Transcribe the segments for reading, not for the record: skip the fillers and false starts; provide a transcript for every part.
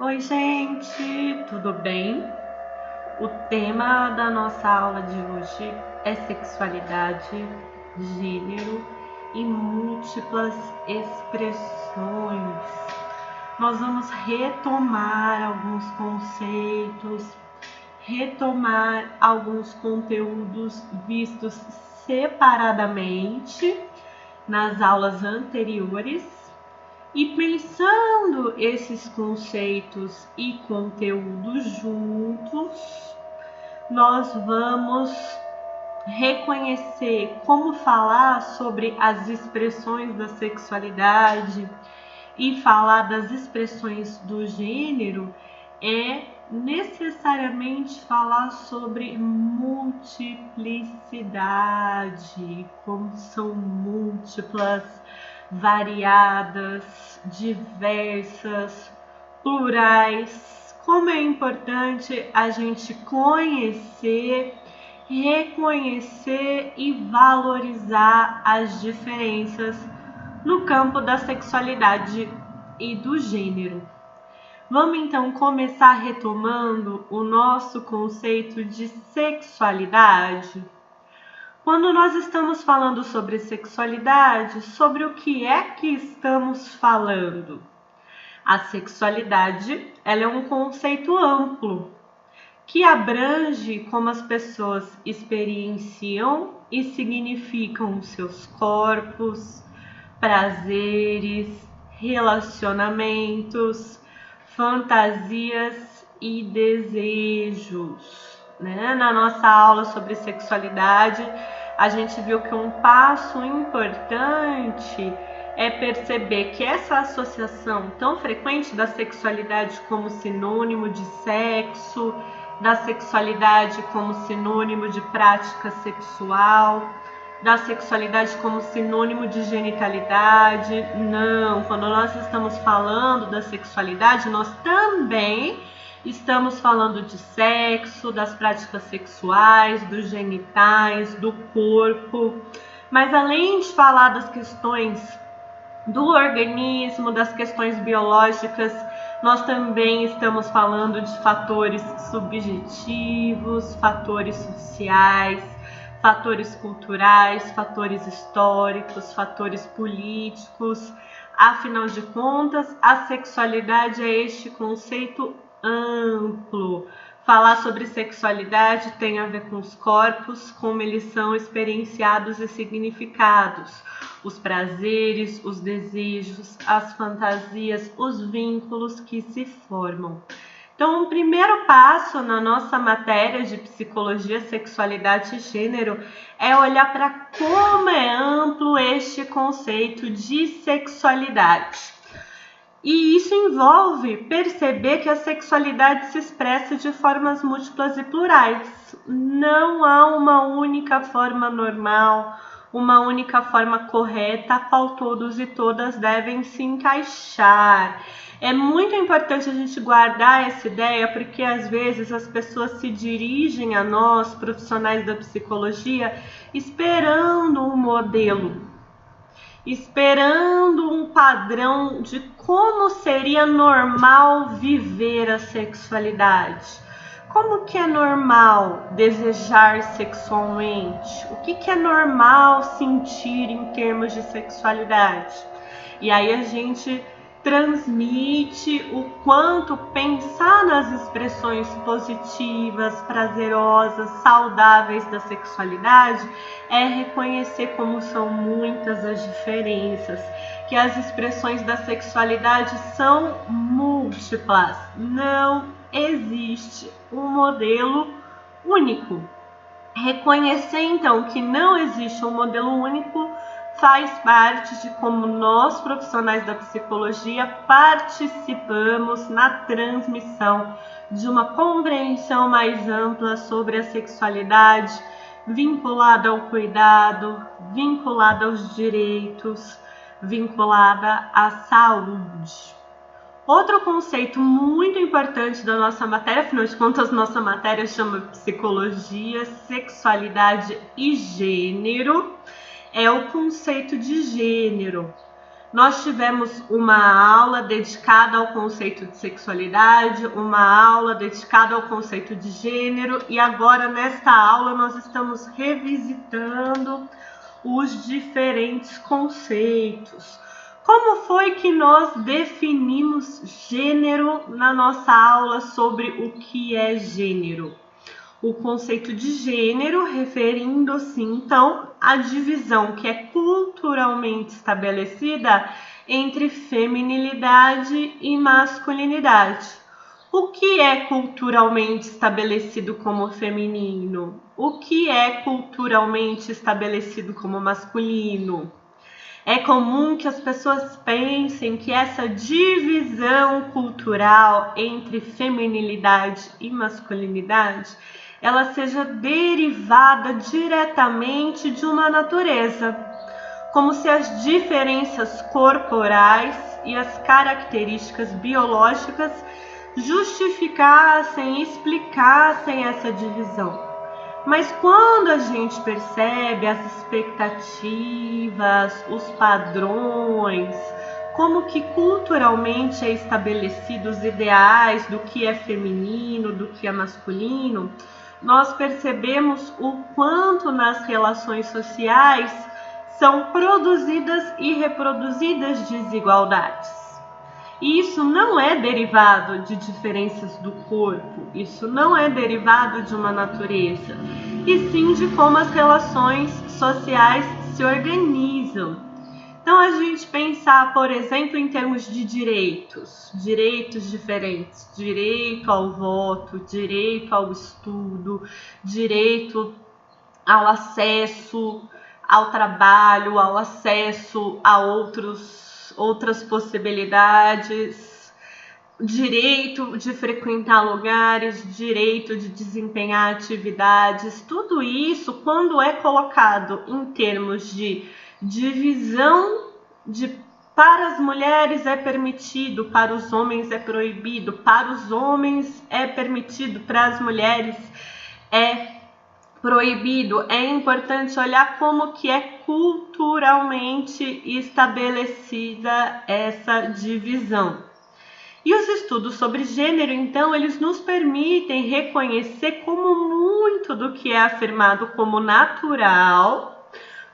Oi, gente, tudo bem? O tema da nossa aula de hoje é sexualidade, gênero e múltiplas expressões. Nós vamos retomar alguns conceitos, retomar alguns conteúdos vistos separadamente nas aulas anteriores. E pensando esses conceitos e conteúdos juntos, nós vamos reconhecer como falar sobre as expressões da sexualidade e falar das expressões do gênero é necessariamente falar sobre multiplicidade, como são múltiplas, variadas, diversas, plurais. Como é importante a gente conhecer, reconhecer e valorizar as diferenças no campo da sexualidade e do gênero. Vamos então começar retomando o nosso conceito de sexualidade. Quando nós estamos falando sobre sexualidade, sobre o que é que estamos falando? A sexualidade, ela é um conceito amplo, que abrange como as pessoas experienciam e significam os seus corpos, prazeres, relacionamentos, fantasias e desejos. Na nossa aula sobre sexualidade, a gente viu que um passo importante é perceber que essa associação tão frequente da sexualidade como sinônimo de sexo, da sexualidade como sinônimo de prática sexual, da sexualidade como sinônimo de genitalidade. Não, quando nós estamos falando da sexualidade, nós também estamos falando de sexo, das práticas sexuais, dos genitais, do corpo. Mas além de falar das questões do organismo, das questões biológicas, nós também estamos falando de fatores subjetivos, fatores sociais, fatores culturais, fatores históricos, fatores políticos. Afinal de contas, a sexualidade é este conceito amplo. Falar sobre sexualidade tem a ver com os corpos, como eles são experienciados e significados, os prazeres, os desejos, as fantasias, os vínculos que se formam. Então, o primeiro passo na nossa matéria de psicologia, sexualidade e gênero é olhar para como é amplo este conceito de sexualidade. E isso envolve perceber que a sexualidade se expressa de formas múltiplas e plurais. Não há uma única forma normal, uma única forma correta a qual todos e todas devem se encaixar. É muito importante a gente guardar essa ideia, porque às vezes as pessoas se dirigem a nós, profissionais da psicologia, esperando um modelo, esperando um padrão de como seria normal viver a sexualidade. Como que é normal desejar sexualmente? O que é normal sentir em termos de sexualidade? E aí a gente transmite o quanto pensar nas expressões positivas, prazerosas, saudáveis da sexualidade é reconhecer como são muitas as diferenças, que as expressões da sexualidade são múltiplas, não existe um modelo único. Reconhecer então que não existe um modelo único faz parte de como nós, profissionais da psicologia, participamos na transmissão de uma compreensão mais ampla sobre a sexualidade, vinculada ao cuidado, vinculada aos direitos, vinculada à saúde. Outro conceito muito importante da nossa matéria, afinal de contas, nossa matéria chama Psicologia, Sexualidade e Gênero, é o conceito de gênero. Nós tivemos uma aula dedicada ao conceito de sexualidade, uma aula dedicada ao conceito de gênero, e agora nesta aula nós estamos revisitando os diferentes conceitos. Como foi que nós definimos gênero na nossa aula sobre o que é gênero? O conceito de gênero referindo-se então à divisão que é culturalmente estabelecida entre feminilidade e masculinidade. O que é culturalmente estabelecido como feminino? O que é culturalmente estabelecido como masculino? É comum que as pessoas pensem que essa divisão cultural entre feminilidade e masculinidade ela seja derivada diretamente de uma natureza, como se as diferenças corporais e as características biológicas justificassem, explicassem essa divisão. Mas quando a gente percebe as expectativas, os padrões, como que culturalmente é estabelecido os ideais do que é feminino, do que é masculino, nós percebemos o quanto nas relações sociais são produzidas e reproduzidas desigualdades. E isso não é derivado de diferenças do corpo, isso não é derivado de uma natureza, e sim de como as relações sociais se organizam. Então, a gente pensar, por exemplo, em termos de direitos diferentes, direito ao voto, direito ao estudo, direito ao acesso ao trabalho, ao acesso a outras possibilidades, direito de frequentar lugares, direito de desempenhar atividades, tudo isso, quando é colocado em termos de divisão para as mulheres é permitido, para os homens é proibido, para os homens é permitido, para as mulheres é proibido. É importante olhar como que é culturalmente estabelecida essa divisão. E os estudos sobre gênero, então, eles nos permitem reconhecer como muito do que é afirmado como natural,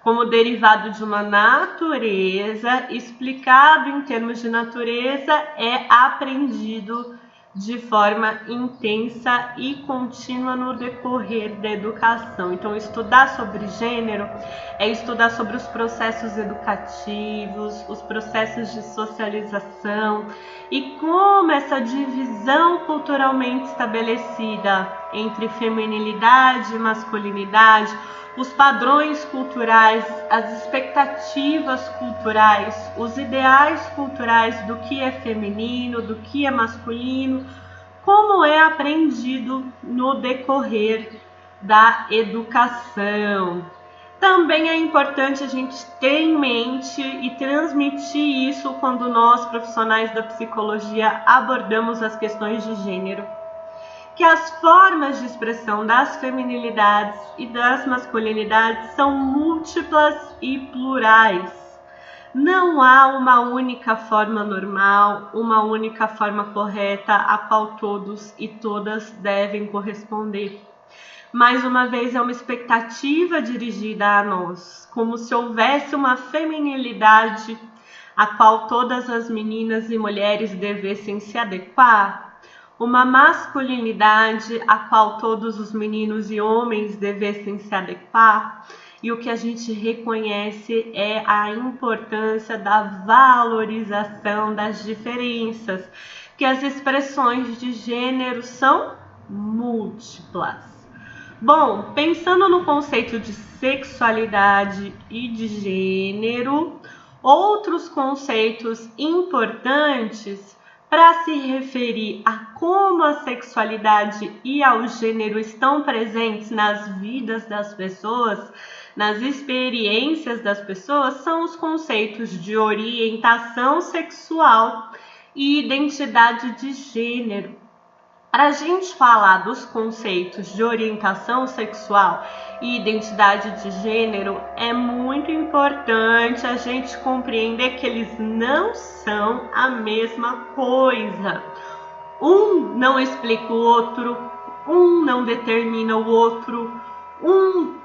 como derivado de uma natureza, explicado em termos de natureza, é aprendido de forma intensa e contínua no decorrer da educação. Então, estudar sobre gênero é estudar sobre os processos educativos, os processos de socialização e como essa divisão culturalmente estabelecida entre feminilidade e masculinidade, os padrões culturais, as expectativas culturais, os ideais culturais do que é feminino, do que é masculino, como é aprendido no decorrer da educação. Também é importante a gente ter em mente e transmitir isso quando nós, profissionais da psicologia, abordamos as questões de gênero, que as formas de expressão das feminilidades e das masculinidades são múltiplas e plurais. Não há uma única forma normal, uma única forma correta a qual todos e todas devem corresponder. Mais uma vez, é uma expectativa dirigida a nós, como se houvesse uma feminilidade a qual todas as meninas e mulheres devessem se adequar, uma masculinidade a qual todos os meninos e homens devessem se adequar, e o que a gente reconhece é a importância da valorização das diferenças, que as expressões de gênero são múltiplas. Bom, pensando no conceito de sexualidade e de gênero, outros conceitos importantes para se referir a como a sexualidade e ao gênero estão presentes nas vidas das pessoas, nas experiências das pessoas, são os conceitos de orientação sexual e identidade de gênero. Para a gente falar dos conceitos de orientação sexual e identidade de gênero, é muito importante a gente compreender que eles não são a mesma coisa. Um não explica o outro, um não determina o outro, um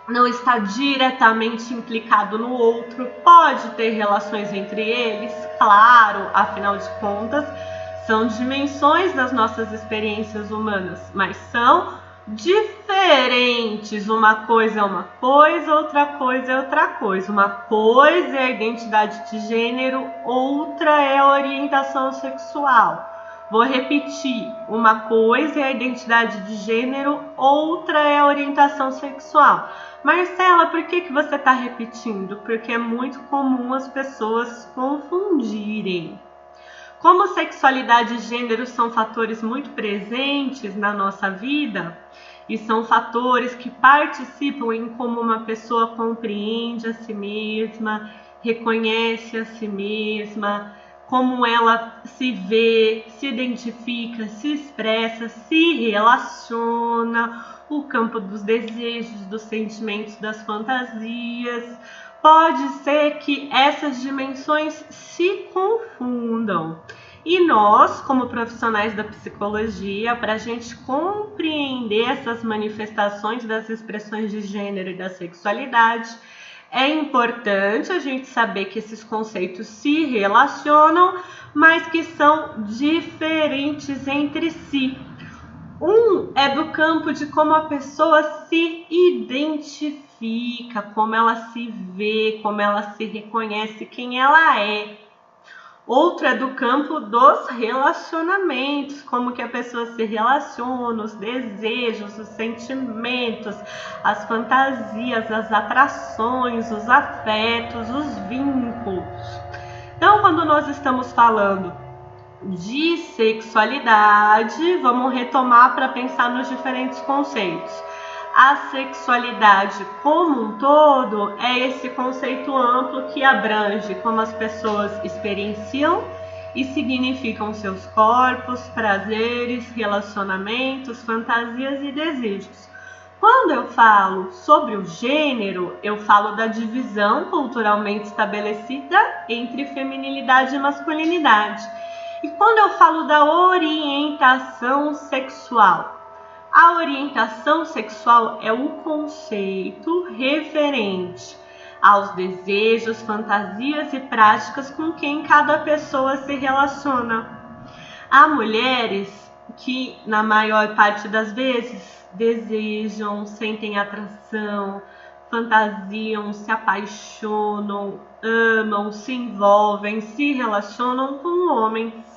não está diretamente implicado no outro. Pode ter relações entre eles, claro, afinal de contas, são dimensões das nossas experiências humanas, mas são diferentes. Uma coisa é uma coisa, outra coisa é outra coisa. Uma coisa é a identidade de gênero, outra é a orientação sexual. Vou repetir, uma coisa é a identidade de gênero, outra é a orientação sexual. Marcela, por que você está repetindo? Porque é muito comum as pessoas confundirem. Como sexualidade e gênero são fatores muito presentes na nossa vida e são fatores que participam em como uma pessoa compreende a si mesma, reconhece a si mesma, como ela se vê, se identifica, se expressa, se relaciona, o campo dos desejos, dos sentimentos, das fantasias. Pode ser que essas dimensões se confundam. E nós, como profissionais da psicologia, para a gente compreender essas manifestações das expressões de gênero e da sexualidade, é importante a gente saber que esses conceitos se relacionam, mas que são diferentes entre si. Um é do campo de como a pessoa se identifica, como ela se vê, como ela se reconhece, quem ela é. Outro é do campo dos relacionamentos, como que a pessoa se relaciona, os desejos, os sentimentos, as fantasias, as atrações, os afetos, os vínculos. Então, quando nós estamos falando de sexualidade, vamos retomar para pensar nos diferentes conceitos. A sexualidade como um todo é esse conceito amplo que abrange como as pessoas experienciam e significam seus corpos, prazeres, relacionamentos, fantasias e desejos. Quando eu falo sobre o gênero, eu falo da divisão culturalmente estabelecida entre feminilidade e masculinidade. E quando eu falo da orientação sexual, a orientação sexual é o conceito referente aos desejos, fantasias e práticas com quem cada pessoa se relaciona. Há mulheres que, na maior parte das vezes, desejam, sentem atração, fantasiam, se apaixonam, amam, se envolvem, se relacionam com homens.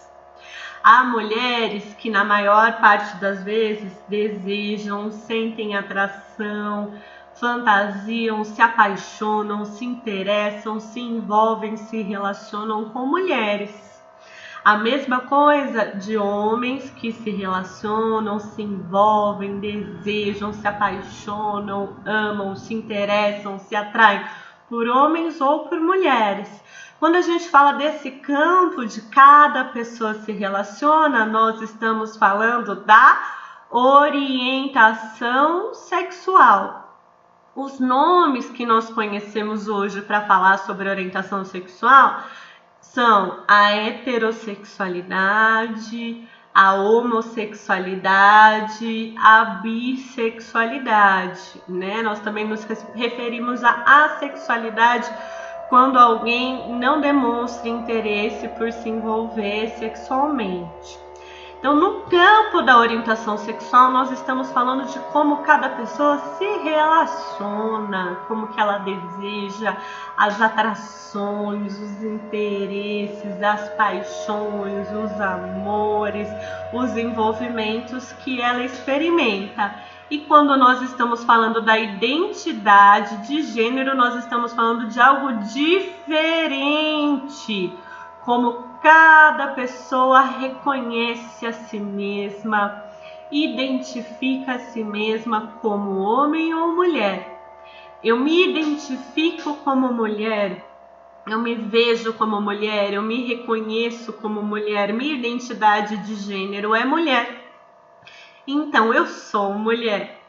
Há mulheres que, na maior parte das vezes, desejam, sentem atração, fantasiam, se apaixonam, se interessam, se envolvem, se relacionam com mulheres. A mesma coisa de homens que se relacionam, se envolvem, desejam, se apaixonam, amam, se interessam, se atraem por homens ou por mulheres. Quando a gente fala desse campo de cada pessoa se relaciona, nós estamos falando da orientação sexual. Os nomes que nós conhecemos hoje para falar sobre orientação sexual são a heterossexualidade, a homossexualidade, a bissexualidade, né? Nós também nos referimos à assexualidade quando alguém não demonstra interesse por se envolver sexualmente. Então, no campo da orientação sexual, nós estamos falando de como cada pessoa se relaciona, como que ela deseja, as atrações, os interesses, as paixões, os amores, os envolvimentos que ela experimenta. E quando nós estamos falando da identidade de gênero, nós estamos falando de algo diferente, como cada pessoa reconhece a si mesma, identifica a si mesma como homem ou mulher. Eu me identifico como mulher, eu me vejo como mulher, eu me reconheço como mulher, minha identidade de gênero é mulher. Então, eu sou mulher,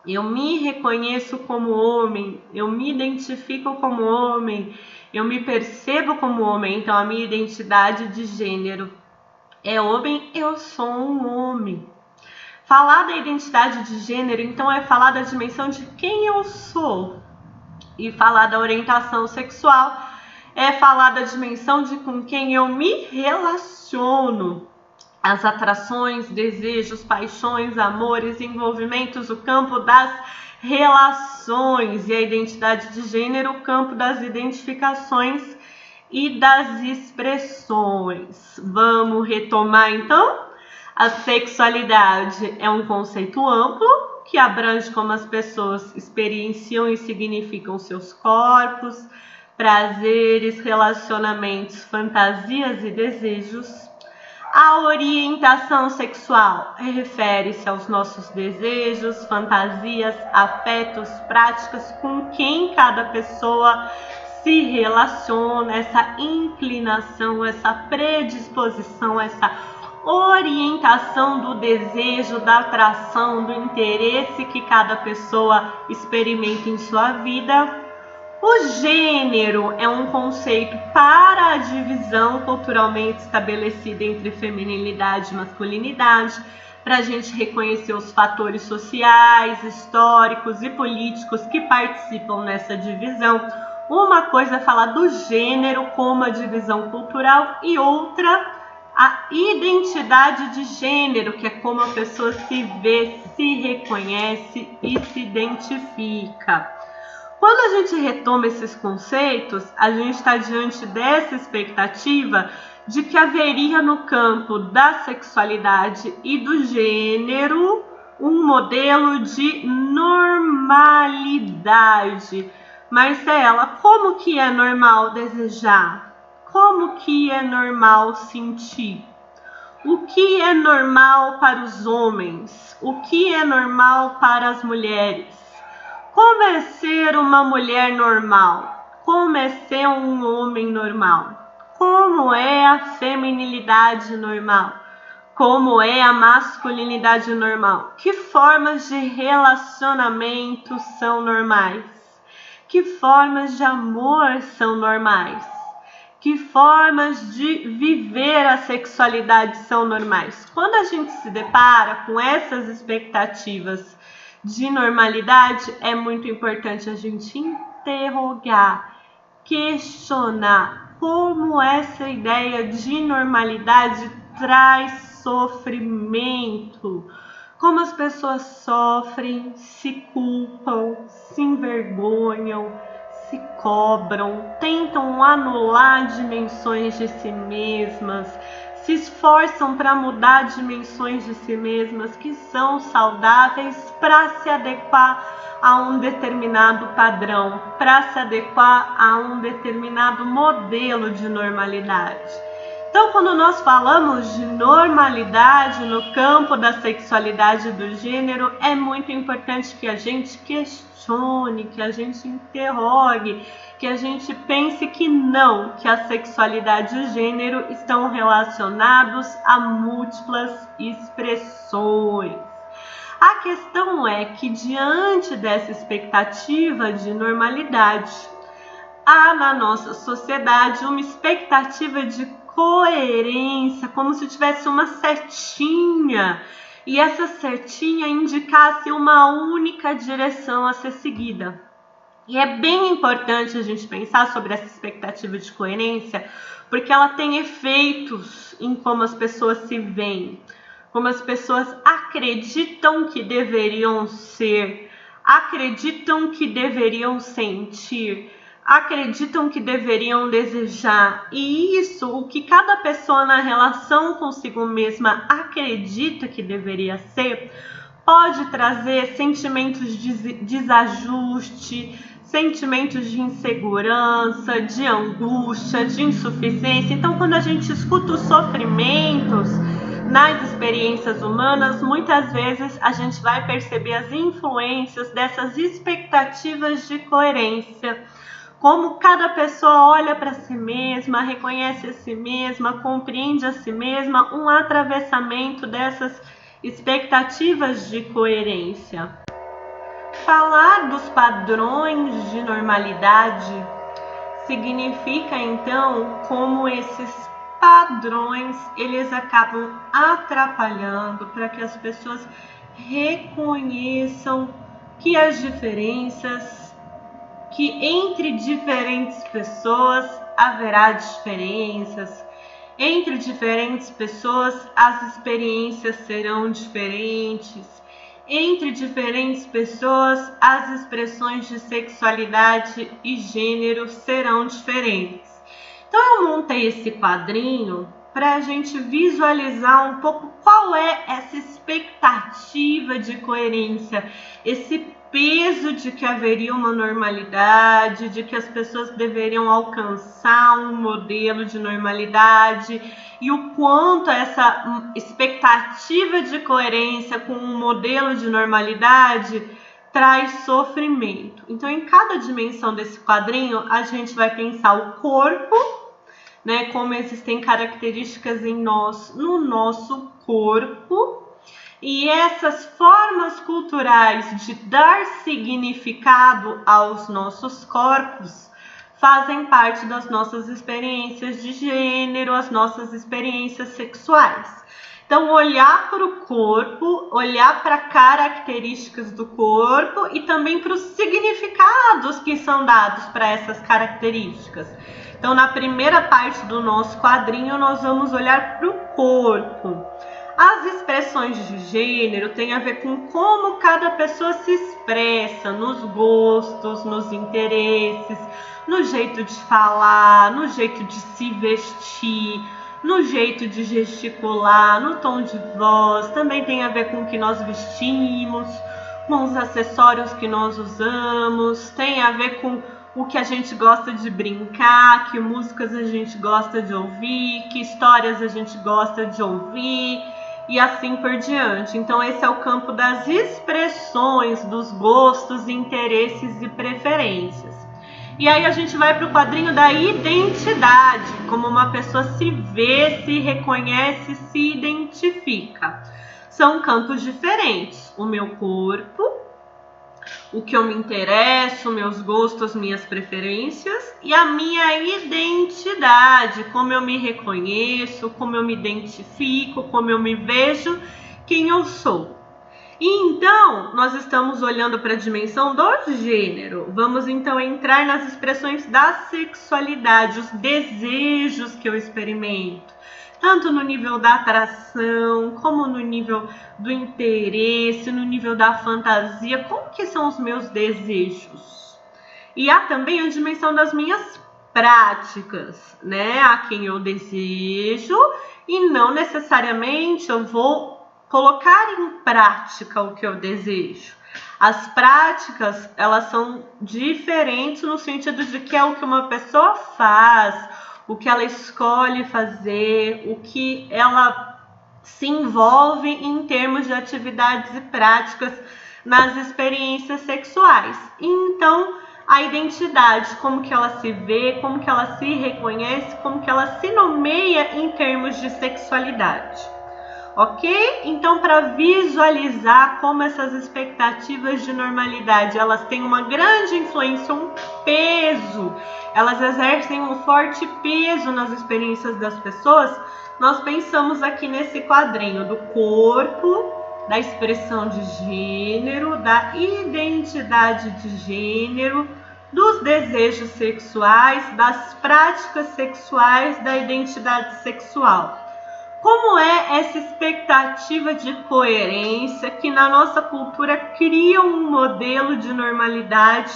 eu me reconheço como homem, eu me identifico como homem, eu me percebo como homem, então a minha identidade de gênero é homem, eu sou um homem. Falar da identidade de gênero, então, é falar da dimensão de quem eu sou. E falar da orientação sexual é falar da dimensão de com quem eu me relaciono. As atrações, desejos, paixões, amores, envolvimentos, o campo das relações. E a identidade de gênero, o campo das identificações e das expressões. Vamos retomar então? A sexualidade é um conceito amplo que abrange como as pessoas experienciam e significam seus corpos, prazeres, relacionamentos, fantasias e desejos. A orientação sexual refere-se aos nossos desejos, fantasias, afetos, práticas com quem cada pessoa se relaciona, essa inclinação, essa predisposição, essa orientação do desejo, da atração, do interesse que cada pessoa experimenta em sua vida. O gênero é um conceito para a divisão culturalmente estabelecida entre feminilidade e masculinidade, para a gente reconhecer os fatores sociais, históricos e políticos que participam nessa divisão. Uma coisa é falar do gênero como a divisão cultural e outra a identidade de gênero, que é como a pessoa se vê, se reconhece e se identifica. Quando a gente retoma esses conceitos, a gente está diante dessa expectativa de que haveria no campo da sexualidade e do gênero um modelo de normalidade. Marcela, como que é normal desejar? Como que é normal sentir? O que é normal para os homens? O que é normal para as mulheres? Como é ser uma mulher normal? Como é ser um homem normal? Como é a feminilidade normal? Como é a masculinidade normal? Que formas de relacionamento são normais? Que formas de amor são normais? Que formas de viver a sexualidade são normais? Quando a gente se depara com essas expectativas de normalidade, é muito importante a gente interrogar, questionar como essa ideia de normalidade traz sofrimento, como as pessoas sofrem, se culpam, se envergonham, se cobram, tentam anular dimensões de si mesmas, se esforçam para mudar dimensões de si mesmas que são saudáveis para se adequar a um determinado padrão, para se adequar a um determinado modelo de normalidade. Então, quando nós falamos de normalidade no campo da sexualidade e do gênero, é muito importante que a gente questione, que a gente interrogue, que a gente pense que não, que a sexualidade e o gênero estão relacionados a múltiplas expressões. A questão é que, diante dessa expectativa de normalidade, há na nossa sociedade uma expectativa de coerência, como se tivesse uma setinha e essa setinha indicasse uma única direção a ser seguida. E é bem importante a gente pensar sobre essa expectativa de coerência, porque ela tem efeitos em como as pessoas se veem, como as pessoas acreditam que deveriam ser, acreditam que deveriam sentir, acreditam que deveriam desejar. E isso, o que cada pessoa na relação consigo mesma acredita que deveria ser, pode trazer sentimentos de desajuste, sentimentos de insegurança, de angústia, de insuficiência. Então, quando a gente escuta os sofrimentos nas experiências humanas, muitas vezes a gente vai perceber as influências dessas expectativas de coerência. Como cada pessoa olha para si mesma, reconhece a si mesma, compreende a si mesma, um atravessamento dessas expectativas de coerência. Falar dos padrões de normalidade significa então como esses padrões eles acabam atrapalhando para que as pessoas reconheçam que as diferenças, que entre diferentes pessoas haverá diferenças, entre diferentes pessoas as experiências serão diferentes, entre diferentes pessoas as expressões de sexualidade e gênero serão diferentes. Então eu montei esse quadrinho para a gente visualizar um pouco qual é essa expectativa de coerência, esse peso de que haveria uma normalidade, de que as pessoas deveriam alcançar um modelo de normalidade e o quanto essa expectativa de coerência com um modelo de normalidade traz sofrimento. Então, em cada dimensão desse quadrinho, a gente vai pensar o corpo, né, como existem características em nós, no nosso corpo, e essas formas culturais de dar significado aos nossos corpos fazem parte das nossas experiências de gênero, as nossas experiências sexuais. Então, olhar para o corpo, olhar para características do corpo e também para os significados que são dados para essas características. Então, na primeira parte do nosso quadrinho, nós vamos olhar para o corpo. As expressões de gênero têm a ver com como cada pessoa se expressa nos gostos, nos interesses, no jeito de falar, no jeito de se vestir, no jeito de gesticular, no tom de voz. Também tem a ver com o que nós vestimos, com os acessórios que nós usamos, tem a ver com o que a gente gosta de brincar, que músicas a gente gosta de ouvir, que histórias a gente gosta de ouvir e assim por diante. Então esse é o campo das expressões, dos gostos, interesses e preferências. E aí a gente vai para o quadrinho da identidade, como uma pessoa se vê, se reconhece, se identifica. São campos diferentes. O meu corpo, o que eu me interesso, meus gostos, minhas preferências e a minha identidade, como eu me reconheço, como eu me identifico, como eu me vejo, quem eu sou. E então, nós estamos olhando para a dimensão do gênero. Vamos então entrar nas expressões da sexualidade, os desejos que eu experimento, tanto no nível da atração, como no nível do interesse, no nível da fantasia. Como que são os meus desejos? E há também a dimensão das minhas práticas, né? A quem eu desejo e não necessariamente eu vou colocar em prática o que eu desejo. As práticas, elas são diferentes no sentido de que é o que uma pessoa faz, o que ela escolhe fazer, o que ela se envolve em termos de atividades e práticas nas experiências sexuais. Então, a identidade, como que ela se vê, como que ela se reconhece, como que ela se nomeia em termos de sexualidade. Ok? Então, para visualizar como essas expectativas de normalidade, elas têm uma grande influência, um peso, elas exercem um forte peso nas experiências das pessoas, nós pensamos aqui nesse quadrinho do corpo, da expressão de gênero, da identidade de gênero, dos desejos sexuais, das práticas sexuais, da identidade sexual. Como é essa expectativa de coerência que na nossa cultura cria um modelo de normalidade,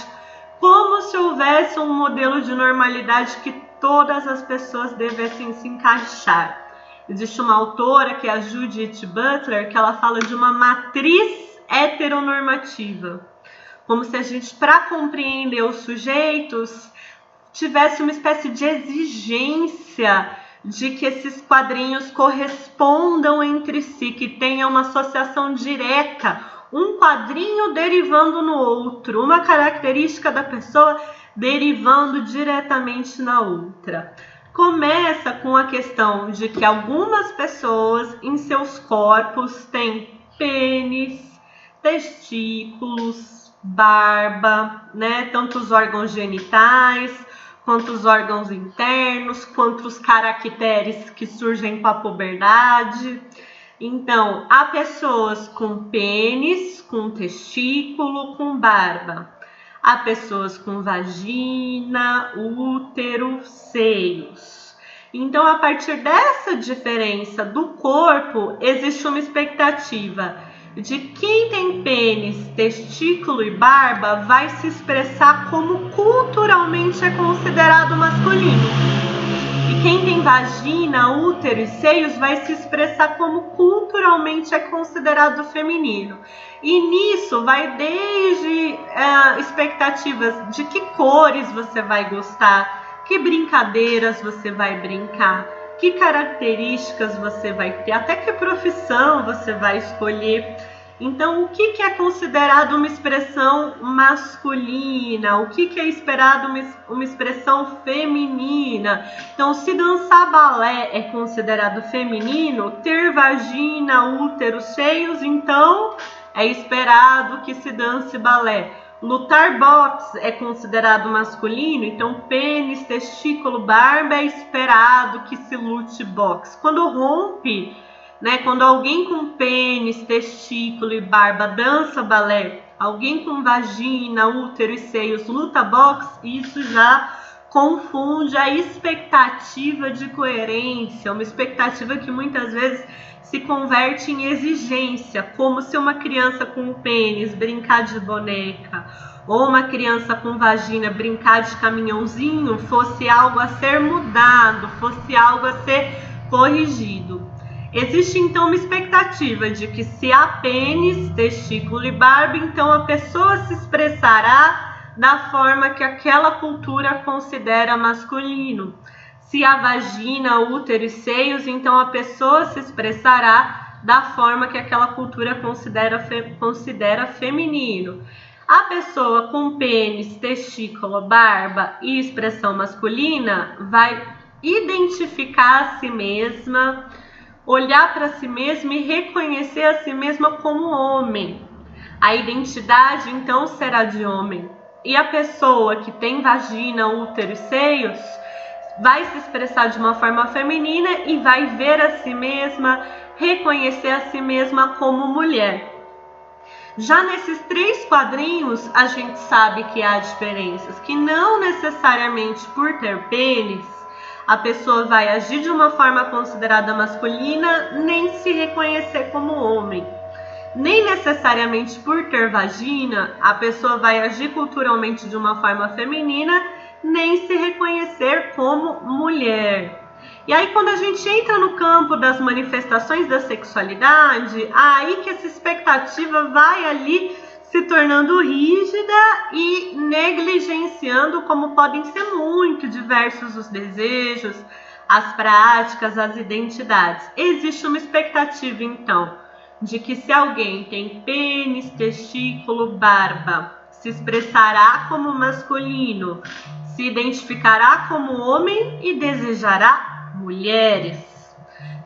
como se houvesse um modelo de normalidade que todas as pessoas devessem se encaixar. Existe uma autora, que é a Judith Butler, que ela fala de uma matriz heteronormativa, como se a gente, para compreender os sujeitos, tivesse uma espécie de exigência de que esses quadrinhos correspondam entre si, que tenha uma associação direta, um quadrinho derivando no outro, uma característica da pessoa derivando diretamente na outra. Começa com a questão de que algumas pessoas em seus corpos têm pênis, testículos, barba, né? Tanto os órgãos genitais, quanto os órgãos internos, quanto os caracteres que surgem com a puberdade. Então, há pessoas com pênis, com testículo, com barba. Há pessoas com vagina, útero, seios. Então, a partir dessa diferença do corpo, existe uma expectativa de quem tem pênis, testículo e barba vai se expressar como culturalmente é considerado masculino. E quem tem vagina, útero e seios vai se expressar como culturalmente é considerado feminino. E nisso vai desde expectativas de que cores você vai gostar, que brincadeiras você vai brincar, que características você vai ter, até que profissão você vai escolher. Então, o que é considerado uma expressão masculina? O que é esperado uma expressão feminina? Então, se dançar balé é considerado feminino, ter vagina, útero, seios, então é esperado que se dance balé. Lutar boxe é considerado masculino, então pênis, testículo, barba é esperado que se lute boxe. Quando rompe, né, quando alguém com pênis, testículo e barba dança balé, alguém com vagina, útero e seios luta boxe, isso já confunde a expectativa de coerência, uma expectativa que muitas vezes se converte em exigência, como se uma criança com pênis brincar de boneca ou uma criança com vagina brincar de caminhãozinho fosse algo a ser mudado, fosse algo a ser corrigido. Existe então uma expectativa de que se há pênis, testículo e barba, então a pessoa se expressará da forma que aquela cultura considera masculino. Se há vagina, útero e seios, então a pessoa se expressará da forma que aquela cultura considera feminino. A pessoa com pênis, testículo, barba e expressão masculina vai identificar a si mesma, olhar para si mesma e reconhecer a si mesma como homem. A identidade, então, será de homem. E a pessoa que tem vagina, útero e seios vai se expressar de uma forma feminina e vai ver a si mesma, reconhecer a si mesma como mulher. Já nesses 3 quadrinhos, a gente sabe que há diferenças, que não necessariamente por ter pênis, a pessoa vai agir de uma forma considerada masculina, nem se reconhecer como homem. Nem necessariamente por ter vagina, a pessoa vai agir culturalmente de uma forma feminina, nem se reconhecer como mulher. E aí, quando a gente entra no campo das manifestações da sexualidade, aí que essa expectativa vai ali se tornando rígida e negligenciando como podem ser muito diversos os desejos, as práticas, as identidades. Existe uma expectativa, então, de que se alguém tem pênis, testículo, barba, se expressará como masculino, se identificará como homem e desejará mulheres.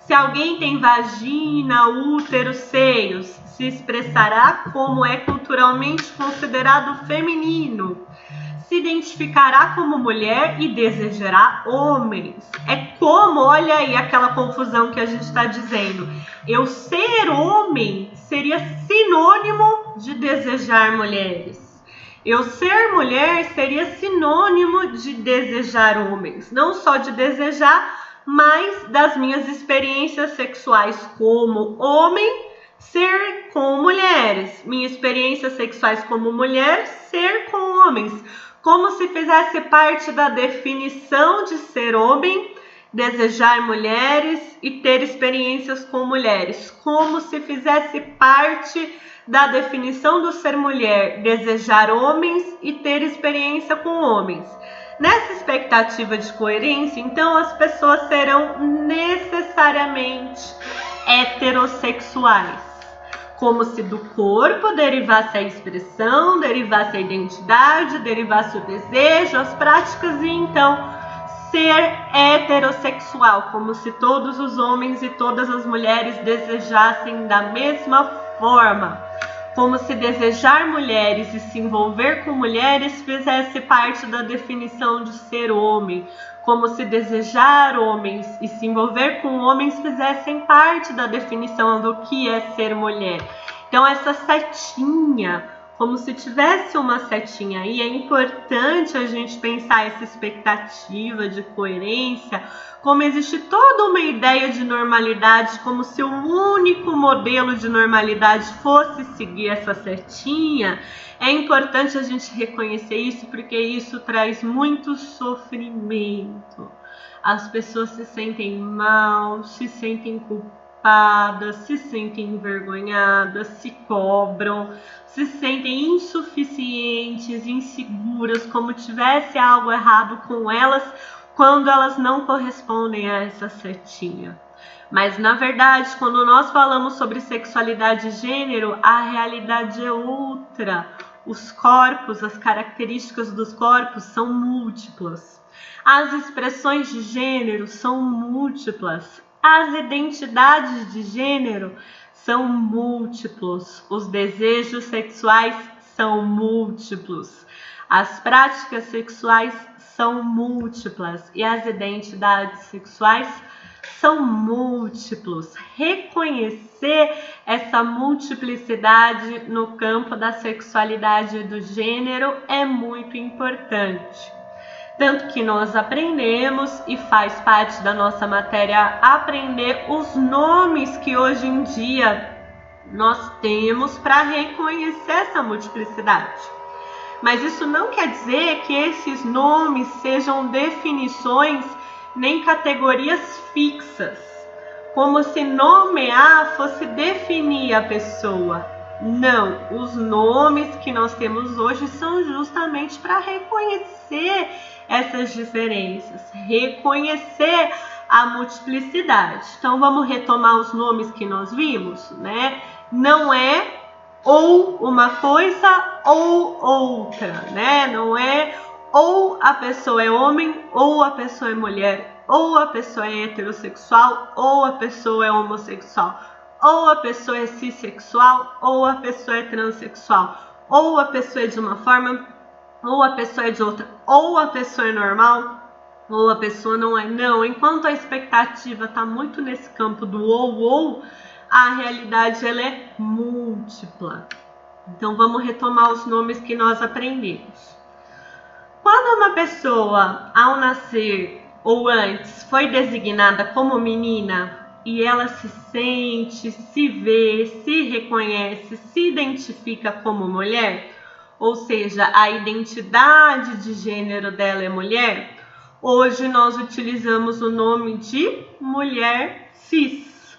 Se alguém tem vagina, útero, seios, se expressará como é culturalmente considerado feminino, se identificará como mulher e desejará homens. É como, olha aí aquela confusão que a gente está dizendo. Eu ser homem seria sinônimo de desejar mulheres. Eu ser mulher seria sinônimo de desejar homens. Não só de desejar, mas das minhas experiências sexuais como homem, ser com mulheres. Minhas experiências sexuais como mulher, ser com homens. Como se fizesse parte da definição de ser homem, desejar mulheres e ter experiências com mulheres. Como se fizesse parte da definição do ser mulher, desejar homens e ter experiência com homens. Nessa expectativa de coerência, então, as pessoas serão necessariamente heterossexuais. Como se do corpo derivasse a expressão, derivasse a identidade, derivasse o desejo, as práticas e então ser heterossexual, como se todos os homens e todas as mulheres desejassem da mesma forma, como se desejar mulheres e se envolver com mulheres fizesse parte da definição de ser homem, como se desejar homens e se envolver com homens fizessem parte da definição do que é ser mulher. Então essa setinha, como se tivesse uma setinha aí, é importante a gente pensar essa expectativa de coerência, como existe toda uma ideia de normalidade, como se o único modelo de normalidade fosse seguir essa setinha. É importante a gente reconhecer isso, porque isso traz muito sofrimento. As pessoas se sentem mal, se sentem culpadas, se sentem envergonhadas, se cobram, se sentem insuficientes, inseguras, como tivesse algo errado com elas quando elas não correspondem a essa setinha. Mas na verdade, quando nós falamos sobre sexualidade e gênero, a realidade é outra. Os corpos, as características dos corpos são múltiplas. As expressões de gênero são múltiplas. As identidades de gênero são múltiplos. Os desejos sexuais são múltiplos. As práticas sexuais são múltiplas e as identidades sexuais são múltiplos. Reconhecer essa multiplicidade no campo da sexualidade e do gênero é muito importante. Tanto que nós aprendemos e faz parte da nossa matéria aprender os nomes que hoje em dia nós temos para reconhecer essa multiplicidade. Mas isso não quer dizer que esses nomes sejam definições nem categorias fixas, como se nomear fosse definir a pessoa. Não, os nomes que nós temos hoje são justamente para reconhecer essas diferenças, reconhecer a multiplicidade. Então vamos retomar os nomes que nós vimos, né? Não é ou uma coisa ou outra, né? Não é ou a pessoa é homem ou a pessoa é mulher, ou a pessoa é heterossexual ou a pessoa é homossexual, ou a pessoa é cisexual ou a pessoa é transexual, ou a pessoa é de uma forma ou a pessoa é de outra, ou a pessoa é normal ou a pessoa não é. Não, enquanto a expectativa está muito nesse campo do ou, a realidade ela é múltipla. Então vamos retomar os nomes que nós aprendemos. Quando uma pessoa, ao nascer ou antes, foi designada como menina e ela se sente, se vê, se reconhece, se identifica como mulher, ou seja, a identidade de gênero dela é mulher, hoje nós utilizamos o nome de mulher cis.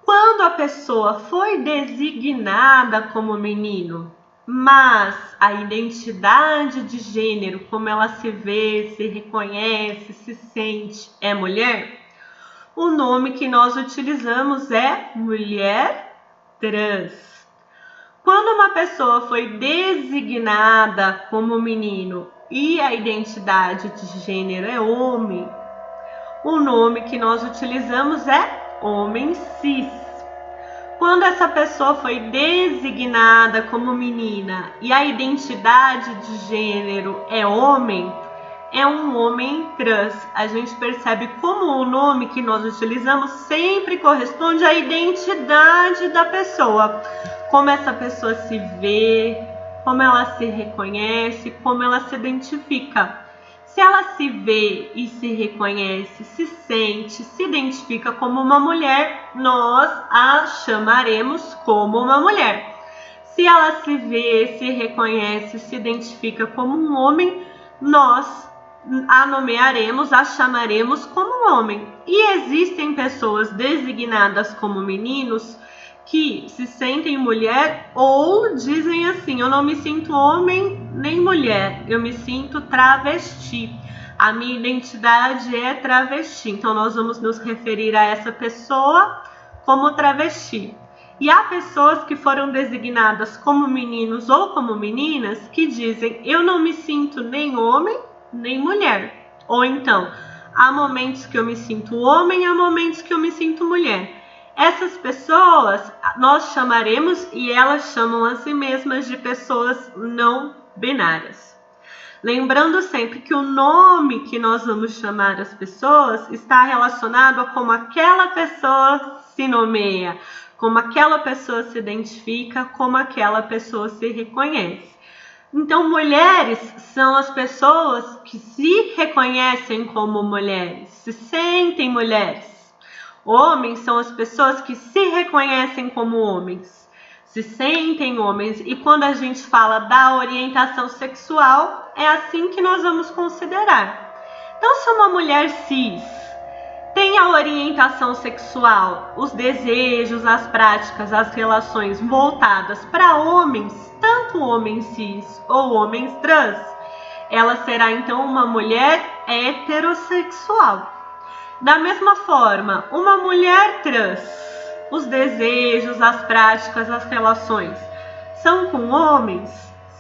Quando a pessoa foi designada como menino, mas a identidade de gênero, como ela se vê, se reconhece, se sente, é mulher, o nome que nós utilizamos é mulher trans. Quando uma pessoa foi designada como menino e a identidade de gênero é homem, o nome que nós utilizamos é homem cis. Quando essa pessoa foi designada como menina e a identidade de gênero é homem, é um homem trans. A gente percebe como o nome que nós utilizamos sempre corresponde à identidade da pessoa. Como essa pessoa se vê, como ela se reconhece, como ela se identifica. Se ela se vê e se reconhece, se sente, se identifica como uma mulher, nós a chamaremos como uma mulher. Se ela se vê, se reconhece, se identifica como um homem, nós a nomearemos, a chamaremos como um homem. E existem pessoas designadas como meninos que se sentem mulher ou dizem assim: eu não me sinto homem nem mulher, eu me sinto travesti. A minha identidade é travesti. Então nós vamos nos referir a essa pessoa como travesti. E há pessoas que foram designadas como meninos ou como meninas que dizem: eu não me sinto nem homem nem mulher. Ou então, há momentos que eu me sinto homem, há momentos que eu me sinto mulher. Essas pessoas nós chamaremos, e elas chamam a si mesmas, de pessoas não binárias. Lembrando sempre que o nome que nós vamos chamar as pessoas está relacionado a como aquela pessoa se nomeia, como aquela pessoa se identifica, como aquela pessoa se reconhece. Então, mulheres são as pessoas que se reconhecem como mulheres, se sentem mulheres. Homens são as pessoas que se reconhecem como homens, se sentem homens. E quando a gente fala da orientação sexual, é assim que nós vamos considerar. Então, se uma mulher cis tem a orientação sexual, os desejos, as práticas, as relações voltadas para homens, tanto homens cis ou homens trans, ela será então uma mulher heterossexual. Da mesma forma, uma mulher trans, os desejos, as práticas, as relações são com homens,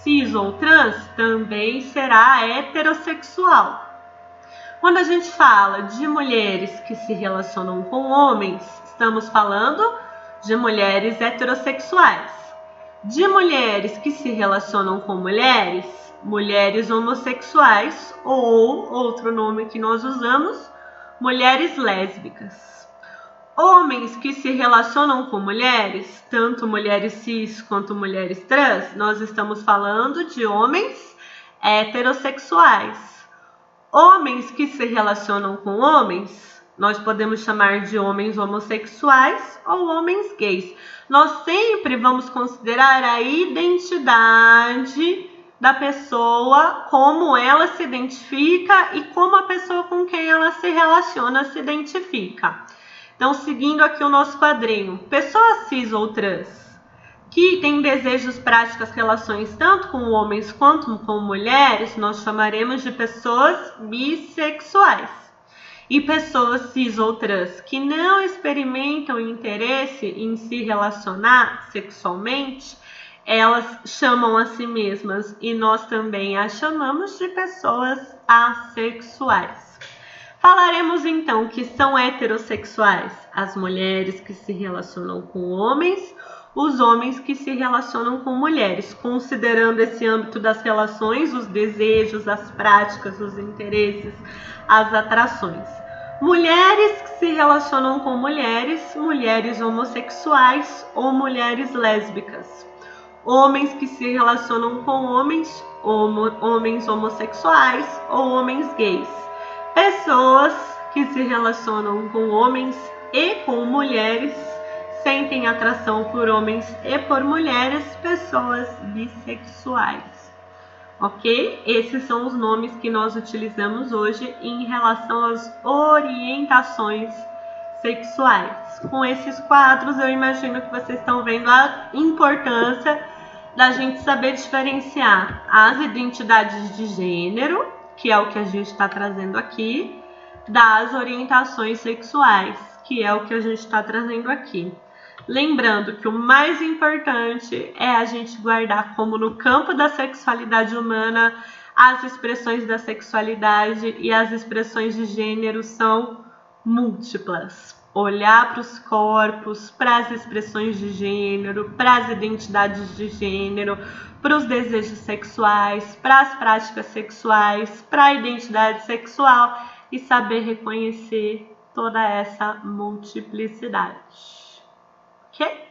cis ou trans, também será heterossexual. Quando a gente fala de mulheres que se relacionam com homens, estamos falando de mulheres heterossexuais. De mulheres que se relacionam com mulheres, mulheres homossexuais, ou outro nome que nós usamos, mulheres lésbicas. Homens que se relacionam com mulheres, tanto mulheres cis quanto mulheres trans, nós estamos falando de homens heterossexuais. Homens que se relacionam com homens, nós podemos chamar de homens homossexuais ou homens gays. Nós sempre vamos considerar a identidade da pessoa, como ela se identifica e como a pessoa com quem ela se relaciona se identifica. Então, seguindo aqui o nosso quadrinho, pessoas cis ou trans que têm desejos, práticas, relações tanto com homens quanto com mulheres, nós chamaremos de pessoas bissexuais. E pessoas cis ou trans que não experimentam interesse em se relacionar sexualmente, elas chamam a si mesmas, e nós também as chamamos de pessoas assexuais. Falaremos então que são heterossexuais as mulheres que se relacionam com homens, os homens que se relacionam com mulheres, considerando esse âmbito das relações, os desejos, as práticas, os interesses, as atrações. Mulheres que se relacionam com mulheres, mulheres homossexuais ou mulheres lésbicas. Homens que se relacionam com homens, homens homossexuais ou homens gays. Pessoas que se relacionam com homens e com mulheres, sentem atração por homens e por mulheres, pessoas bissexuais. Ok? Esses são os nomes que nós utilizamos hoje em relação às orientações sexuais. Com esses quadros, eu imagino que vocês estão vendo a importância da gente saber diferenciar as identidades de gênero, que é o que a gente está trazendo aqui, das orientações sexuais, que é o que a gente está trazendo aqui. Lembrando que o mais importante é a gente guardar como no campo da sexualidade humana, as expressões da sexualidade e as expressões de gênero são múltiplas. Olhar para os corpos, para as expressões de gênero, para as identidades de gênero, para os desejos sexuais, para as práticas sexuais, para a identidade sexual e saber reconhecer toda essa multiplicidade. Ok?